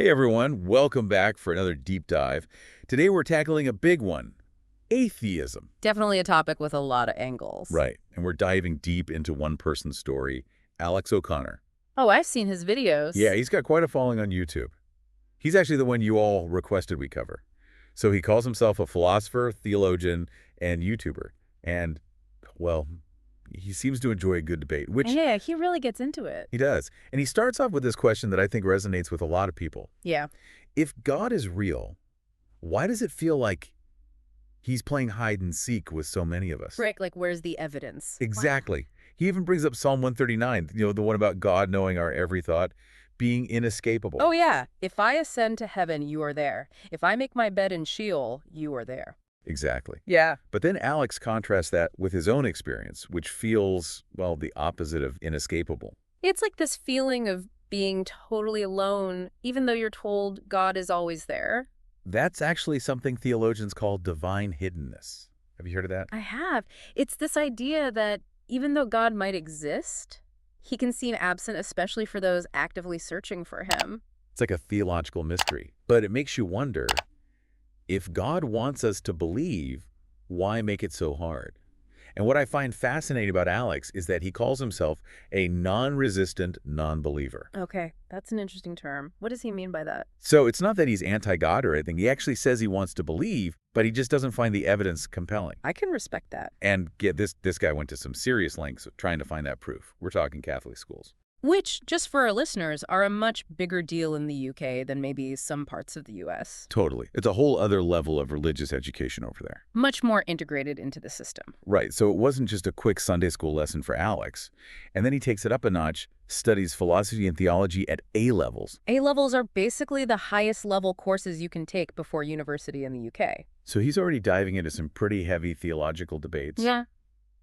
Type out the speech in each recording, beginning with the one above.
Hey everyone, welcome back for another deep dive. Today we're tackling a big one, atheism. Definitely a topic with a lot of angles. Right, and we're diving deep into one person's story, Alex O'Connor. Oh, I've seen his Yeah, videos. he's got quite a following on YouTube. He's actually the one you all requested we cover. So he calls himself a philosopher, theologian, and YouTuber. And, well, he seems to enjoy a good debate, which Yeah, he really gets into it. he does. And he starts off with this question that I think resonates with a lot of people. Yeah. If God is real, why does it feel like he's playing hide and seek with so many of us? Rick, like, where's the evidence? Exactly. He even brings up Psalm 139, the one about God knowing our every thought, being inescapable. Oh, yeah. If I ascend to heaven, you are there. If I make my bed in Sheol, you are there. Exactly. Yeah. But then Alex contrasts that with his own experience, which feels, well, the opposite of inescapable. It's like this feeling of being totally alone, even though you're told God is always there. That's actually something theologians call divine hiddenness. Have you heard of that? I have. It's this idea that even though God might exist, he can seem absent, especially for those actively searching for him. It's like a theological mystery. But it makes you wonder, if God wants us to believe, why make it so hard? And what I find fascinating about Alex is that he calls himself a non-resistant non-believer. Okay, that's an interesting term. What does he mean by that? So it's not that he's anti-God or anything. He actually says he wants to believe, but he just doesn't find the evidence compelling. I can respect that. And get this guy went to some serious lengths trying to find that proof. We're talking Catholic schools. Which, just for our listeners, are a much bigger deal in the UK than maybe some parts of the US. Totally. It's a whole other level of religious education over there. Much more integrated into the system. Right, so it wasn't just a quick Sunday school lesson for Alex. And then he takes it up a notch, studies philosophy and theology at A-levels. A-levels are basically the highest level courses you can take before university in the UK. So he's already diving into some pretty heavy theological debates. Yeah.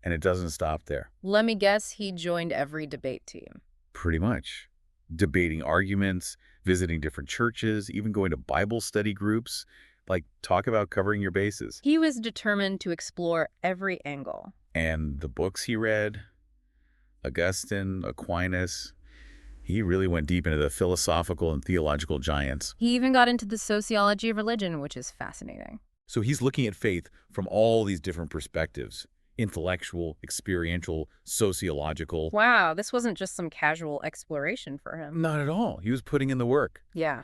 And it doesn't stop there. Let me guess, he joined every debate team. Pretty much. Debating arguments, visiting different churches, even going to Bible study groups. Like, talk about covering your bases. He was determined to explore every angle. And the books he read, Augustine, Aquinas, he really went deep into the philosophical and theological giants. He even got into the sociology of religion, which is fascinating. So he's looking at faith from all these different perspectives. Intellectual, experiential, sociological. Wow, this wasn't just some casual exploration for him. Not at all. He was putting in the work. Yeah.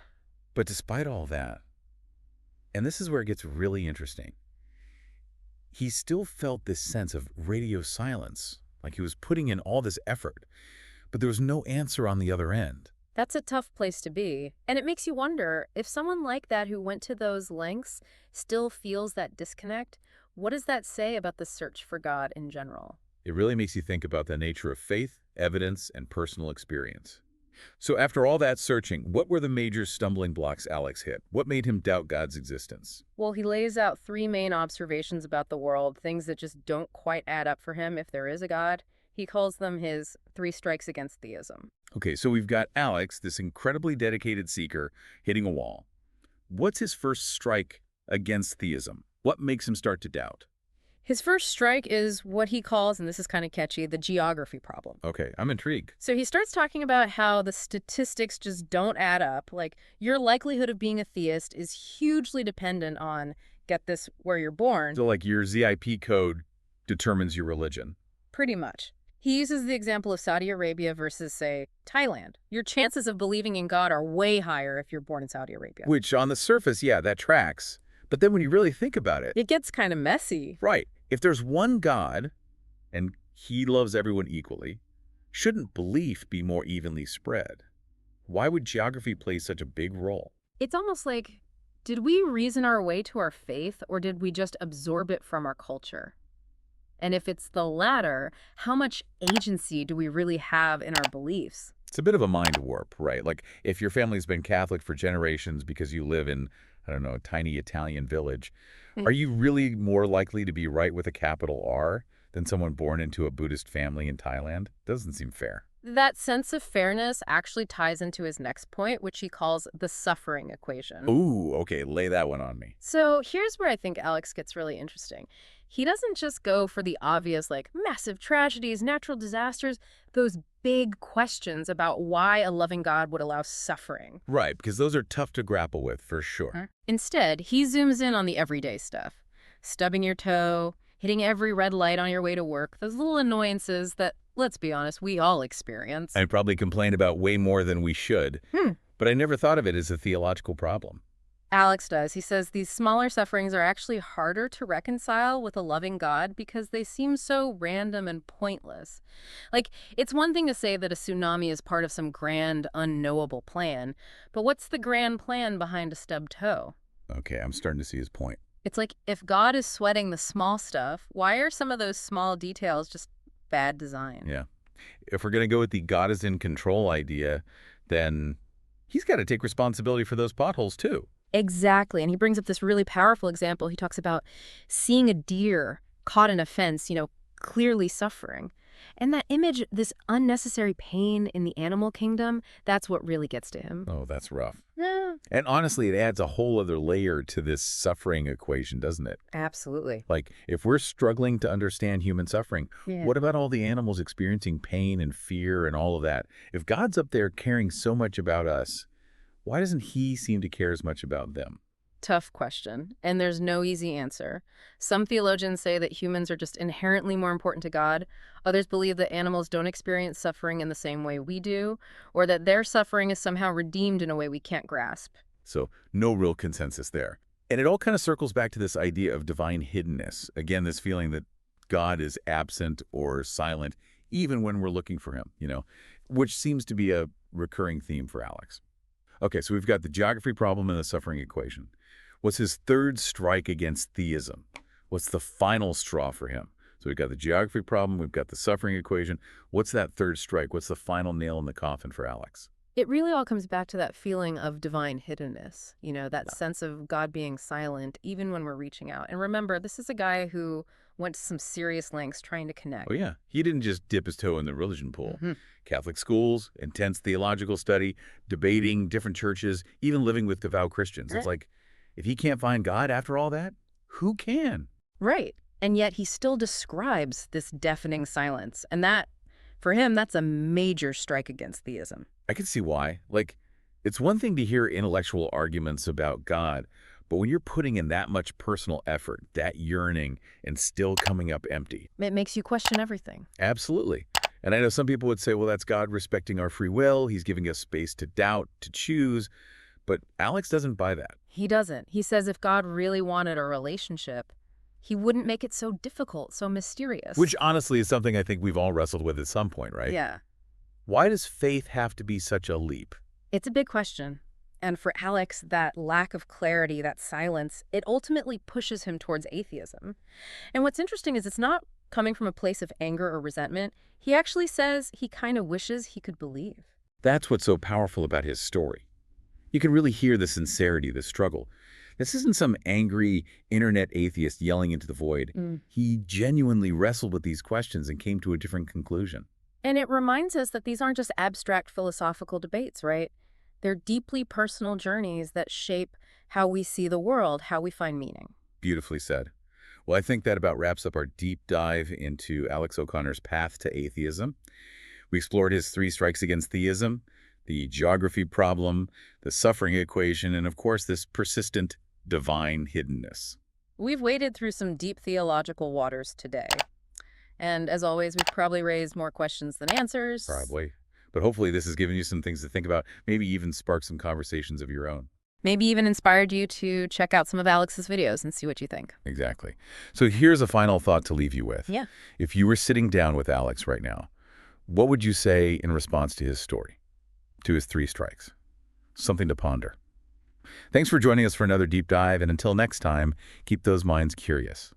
But despite all that, and this is where it gets really interesting, he still felt this sense of radio silence, like he was putting in all this effort, but there was no answer on the other end. That's a tough place to be. And it makes you wonder, if someone like that who went to those lengths still feels that disconnect, what does that say about the search for God in general? It really makes you think about the nature of faith, evidence, and personal experience. So after all that searching, what were the major stumbling blocks Alex hit? What made him doubt God's existence? Well, he lays out three main observations about the world, things that just don't quite add up for him if there is a God. He calls them his 3 strikes against theism. Okay, so we've got Alex, this incredibly dedicated seeker, hitting a wall. What's his first strike against theism? What makes him start to doubt? His first strike is what he calls, and this is kind of catchy, the geography problem. Okay, I'm intrigued. So he starts talking about how the statistics just don't add up. Like, your likelihood of being a theist is hugely dependent on, get this, where you're born. So like your ZIP code determines your religion. Pretty much. He uses the example of Saudi Arabia versus, say, Thailand. Your chances of believing in God are way higher if you're born in Saudi Arabia. Which on the surface, yeah, that tracks. But then when you really think about it, It gets kind of messy. right, if there's one God and he loves everyone equally, shouldn't belief be more evenly spread? Why would geography play such a big role? It's almost like, did we reason our way to our faith, or did we just absorb it from our culture? And if it's the latter, how much agency do we really have in our beliefs? It's a bit of a mind warp, right? Like if your family's been Catholic for generations because you live in, I don't know, a tiny Italian village, are you really more likely to be right with a capital R than someone born into a Buddhist family in Thailand? Doesn't seem fair. That sense of fairness actually ties into his next point, which he calls the suffering equation. Ooh, okay, lay that one on me. So here's where I think Alex gets really interesting. He doesn't just go for the obvious, like massive tragedies, natural disasters, those big questions about why a loving God would allow suffering. Right, because those are tough to grapple with, for sure. Instead, he zooms in on the everyday stuff. Stubbing your toe, hitting every red light on your way to work, those little annoyances that, let's be honest, we all experience. I probably complain about way more than we should, but I never thought of it as a theological problem. Alex does. He says these smaller sufferings are actually harder to reconcile with a loving God because they seem so random and pointless. Like, it's one thing to say that a tsunami is part of some grand, unknowable plan, but what's the grand plan behind a stubbed toe? Okay, I'm starting to see his point. It's like, if God is sweating the small stuff, why are some of those small details just bad design? Yeah. If we're going to go with the God is in control idea, then he's got to take responsibility for those potholes too. Exactly. And he brings up this really powerful example. He talks about seeing a deer caught in a fence, clearly suffering. And that image, this unnecessary pain in the animal kingdom, that's what really gets to him. Oh, that's rough. Yeah. And honestly, it adds a whole other layer to this suffering equation, doesn't it? Absolutely. Like, if we're struggling to understand human suffering, Yeah. what about all the animals experiencing pain and fear and all of that? If God's up there caring so much about us, why doesn't he seem to care as much about them? Tough question, and there's no easy answer. Some theologians say that humans are just inherently more important to God. Others believe that animals don't experience suffering in the same way we do, or that their suffering is somehow redeemed in a way we can't grasp. So no real consensus there. And it all kind of circles back to this idea of divine hiddenness. Again, this feeling that God is absent or silent, even when we're looking for him, which seems to be a recurring theme for Alex. Okay, so we've got the geography problem and the suffering equation. What's his third strike against theism? What's the final straw for him? So we've got the geography problem, we've got the suffering equation. What's that third strike? What's the final nail in the coffin for Alex? It really all comes back to that feeling of divine hiddenness, that sense of God being silent even when we're reaching out. And remember, this is a guy who went to some serious lengths trying to connect. Oh, yeah. He didn't just dip his toe in the religion pool. Mhm. Catholic schools, intense theological study, debating different churches, even living with devout Christians. It's like, if he can't find God after all that, who can? Right. And yet he still describes this deafening silence. And that, for him, that's a major strike against theism. I can see why. Like, it's one thing to hear intellectual arguments about God, but when you're putting in that much personal effort, that yearning, and still coming up empty. It makes you question everything. Absolutely. And I know some people would say, well, that's God respecting our free will. He's giving us space to doubt, to choose. But Alex doesn't buy that. He doesn't. He says if God really wanted a relationship, he wouldn't make it so difficult, so mysterious. Which honestly is something I think we've all wrestled with at some point, right? Yeah. Why does faith have to be such a leap? It's a big question. And for Alex, that lack of clarity, that silence, it ultimately pushes him towards atheism. And what's interesting is it's not coming from a place of anger or resentment. He actually says he kind of wishes he could believe. That's what's so powerful about his story. You can really hear the sincerity, the struggle. This isn't some angry internet atheist yelling into the void. He genuinely wrestled with these questions and came to a different conclusion. And it reminds us that these aren't just abstract philosophical debates, right? They're deeply personal journeys that shape how we see the world, how we find meaning. Beautifully said. Well, I think that about wraps up our deep dive into Alex O'Connor's path to atheism. We explored his 3 strikes against theism, the geography problem, the suffering equation, and of course this persistent divine hiddenness. We've waded through some deep theological waters today. And as always, we've probably raised more questions than answers. Probably. But hopefully this has given you some things to think about, maybe even spark some conversations of your own. Maybe even inspired you to check out some of Alex's videos and see what you think. Exactly. So here's a final thought to leave you with. Yeah. If you were sitting down with Alex right now, what would you say in response to his story, to his 3 strikes? Something to ponder. Thanks for joining us for another deep dive, and until next time, keep those minds curious.